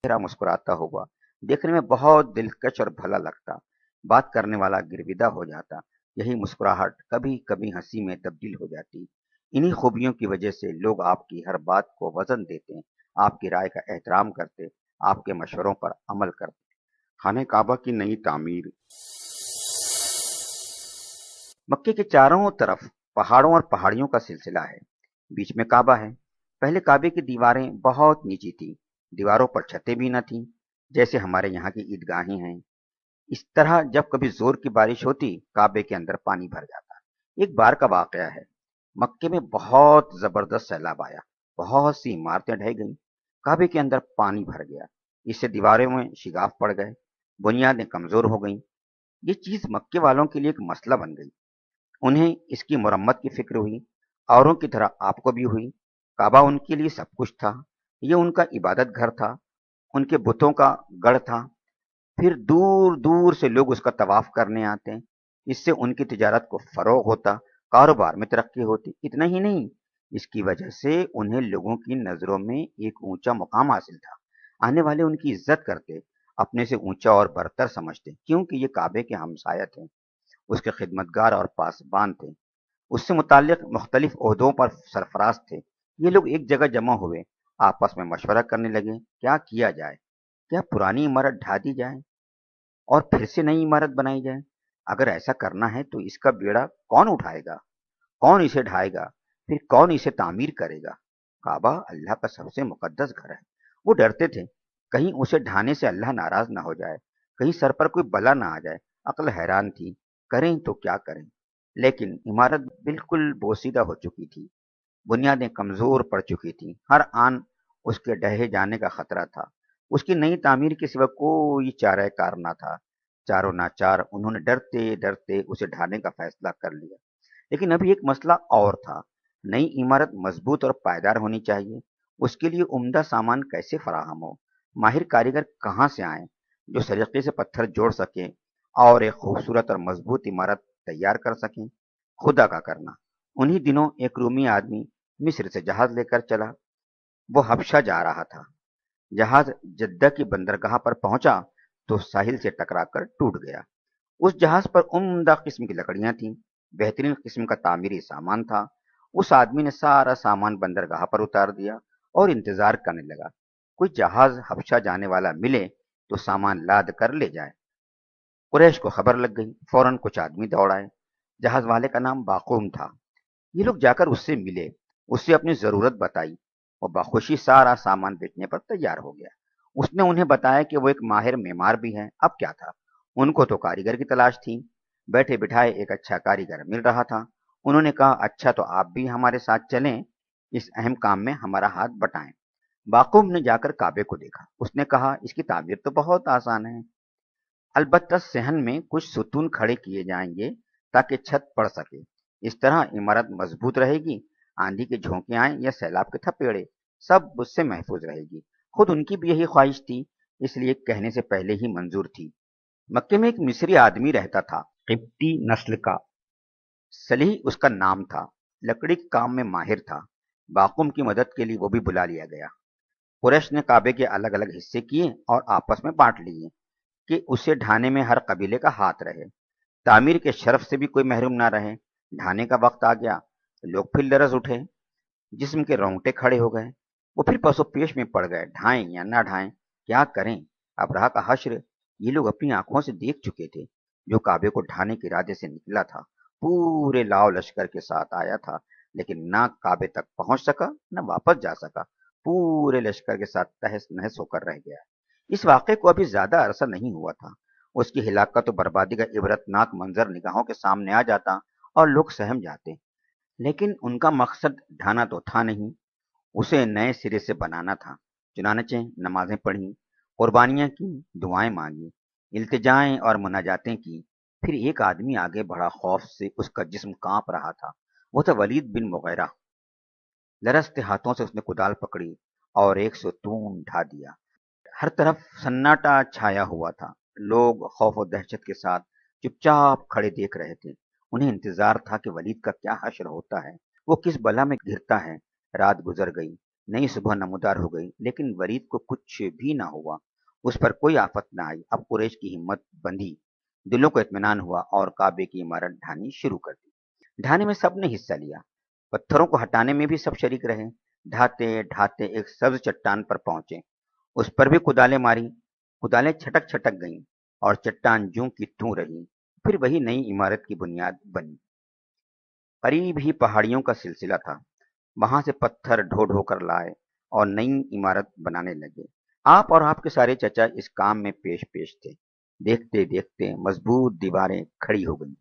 चेहरा मुस्कुराता हुआ देखने में बहुत दिलकश और भला लगता। बात करने वाला गिरविदा हो जाता। यही मुस्कुराहट कभी कभी हंसी में तब्दील हो जाती। इन्हीं खूबियों की वजह से लोग आपकी हर बात को वजन देते, आपकी राय का एहतराम करते, आपके मशवरों पर अमल करते। खाने काबा की नई तामीर। मक्के के चारों तरफ पहाड़ों और पहाड़ियों का सिलसिला है। बीच में काबा है। पहले काबे की दीवारें बहुत नीची थी। दीवारों पर छतें भी न थीं, जैसे हमारे यहाँ की ईदगाहें हैं। इस तरह जब कभी जोर की बारिश होती, काबे के अंदर पानी भर जाता। एक बार का वाकया है। मक्के में बहुत जबरदस्त सैलाब आया। बहुत सी इमारतें ढह गईं। काबे के अंदर पानी भर गया। इससे दीवारों में शिगाफ पड़ गए। बुनियादें कमजोर हो गईं। ये चीज मक्के वालों के लिए एक मसला बन गई। उन्हें इसकी मरम्मत की फिक्र हुई। औरों की तरह आपको भी हुई। काबा उनके लिए सब कुछ था। ये उनका इबादत घर था, उनके बुतों का गढ़ था। फिर दूर दूर से लोग उसका तवाफ करने आते। इससे उनकी तिजारत को फरोग होता, कारोबार में तरक्की होती। इतना ही नहीं, इसकी वजह से उन्हें लोगों की नजरों में एक ऊंचा मुकाम हासिल था। आने वाले उनकी इज्जत करते, अपने से ऊंचा और बरतर समझते, क्योंकि ये काबे के हमसाया थे, उसके खिदमतगार और पासबान थे, उससे मुताल्लिक मुख्तलिफ ओहदों पर सरफराज थे। ये लोग एक जगह जमा हुए, आपस में मशवरा करने लगे, क्या किया जाए। क्या पुरानी इमारत ढा दी जाए और फिर से नई इमारत बनाई जाए? अगर ऐसा करना है तो इसका बेड़ा कौन उठाएगा? कौन इसे ढाएगा? फिर कौन इसे तामीर करेगा? काबा अल्लाह का सबसे मुकद्दस घर है। वो डरते थे, कहीं उसे ढाने से अल्लाह नाराज ना हो जाए, कहीं सर पर कोई बला ना आ जाए। अक्ल हैरान थी, करें तो क्या करें। लेकिन इमारत बिल्कुल बोसीदा हो चुकी थी। बुनियादें कमजोर पड़ चुकी थीं। हर आन उसके ढहे जाने का खतरा था। उसकी नई तामीर के सिवा कोई चारा कार ना था। चारों नाचार उन्होंने डरते डरते उसे ढाने का फैसला कर लिया। लेकिन अभी एक मसला और था। नई इमारत मजबूत और पायदार होनी चाहिए। उसके लिए उम्दा सामान कैसे फराहम हो? माहिर कारीगर कहाँ से आए जो सलीके से पत्थर जोड़ सकें और एक खूबसूरत और मजबूत इमारत तैयार कर सकें? खुदा का करना। उन्हीं दिनों एक रूमी आदमी मिस्र से जहाज लेकर चला। वो हबशा जा रहा था। जहाज जद्दा की बंदरगाह पर पहुंचा तो साहिल से टकराकर टूट गया। उस जहाज पर उम्दा किस्म की लकड़ियां थीं, बेहतरीन किस्म का तामीरी सामान था। उस आदमी ने सारा सामान बंदरगाह पर उतार दिया और इंतजार करने लगा, कोई जहाज हबशा जाने वाला मिले तो सामान लाद कर ले जाए। कुरैश को खबर लग गई। फौरन कुछ आदमी दौड़ आए। जहाज वाले का नाम बाकूम था। ये लोग जाकर उससे मिले, उससे अपनी जरूरत बताई। वो बखुशी सारा सामान बेचने पर तैयार हो गया। उसने उन्हें बताया कि वो एक माहिर मेमार भी है। अब क्या था, उनको तो कारीगर की तलाश थी। बैठे बिठाए एक अच्छा कारीगर मिल रहा था। उन्होंने कहा, अच्छा तो आप भी हमारे साथ चलें, इस अहम काम में हमारा हाथ बटाएं। बाकूम ने जाकर काबे को देखा। उसने कहा, इसकी ताबीर तो बहुत आसान है। अलबत्ता सहन में कुछ सुतून खड़े किए जाएंगे ताकि छत पड़ सके। इस तरह इमारत मजबूत रहेगी। आंधी के झोंके आए या सैलाब के थपेड़े, सब उससे महफूज रहेगी। खुद उनकी भी यही ख्वाहिश थी, इसलिए कहने से पहले ही मंजूर थी। मक्के में एक मिस्री आदमी रहता था, किब्ती नस्ल का। सलीह उसका नाम था। लकड़ी के काम में माहिर था। बाकुम की मदद के लिए वो भी बुला लिया गया। कुरैश ने काबे के अलग अलग हिस्से किए और आपस में बांट लिए कि उसे ढाने में हर कबीले का हाथ रहे। तामीर के शर्फ से भी कोई महरूम ना रहे। ढाने का वक्त आ गया। लोग फिर लरज उठे, जिस्म के रोंगटे खड़े हो गए। वो फिर पसोपेश में पड़ गए, ढाएं या ना ढाएं, क्या करें। अबराह का हश्र ये लोग अपनी आंखों से देख चुके थे। जो काबे को ढाने के इरादे से निकला था, पूरे लाव लश्कर के साथ आया था, लेकिन ना काबे तक पहुंच सका न वापस जा सका। पूरे लश्कर के साथ तहस नहस होकर रह गया। इस वाक़े को अभी ज्यादा अरसा नहीं हुआ था, उसकी हिलाकत और बर्बादी का इबरतनाक मंजर निगाहों के सामने आ जाता और लोग सहम जाते। लेकिन उनका मकसद ढाना तो था नहीं, उसे नए सिरे से बनाना था। चुनानचे नमाजें पढ़ी, कुर्बानियां की, दुआएं मांगी, इल्तिजाएं और मुनाजातें की। फिर एक आदमी आगे बढ़ा, खौफ से उसका जिस्म कांप रहा था। वो था वलीद बिन मुगैरा। लरजते हाथों से उसने कुदाल पकड़ी और एक सुतून ढा दिया। हर तरफ सन्नाटा छाया हुआ था। लोग खौफ और दहशत के साथ चुपचाप खड़े देख रहे थे। उन्हें इंतजार था कि वलीद का क्या हश्र होता है, वो किस बला में घिरता है। रात गुजर गई। नई सुबह नमूदार हो गई, लेकिन वरीद को कुछ भी ना हुआ। उस पर कोई आफत ना आई। अब कुरैश की हिम्मत बंधी, दिलों को इत्मीनान हुआ और काबे की इमारत ढानी शुरू कर दी। ढाने में सबने हिस्सा लिया, पत्थरों को हटाने में भी सब शरीक रहे। ढाते ढाते एक सब्ज चट्टान पर पहुंचे, उस पर भी कुदालें मारी। कुदालें छटक छटक गईं और चट्टान ज्यों की त्यों रही। फिर वही नई इमारत की बुनियाद बनी। करीब ही पहाड़ियों का सिलसिला था, वहां से पत्थर ढो ढो कर लाए और नई इमारत बनाने लगे। आप और आपके सारे चचा इस काम में पेश पेश थे। देखते देखते मजबूत दीवारें खड़ी हो गईं।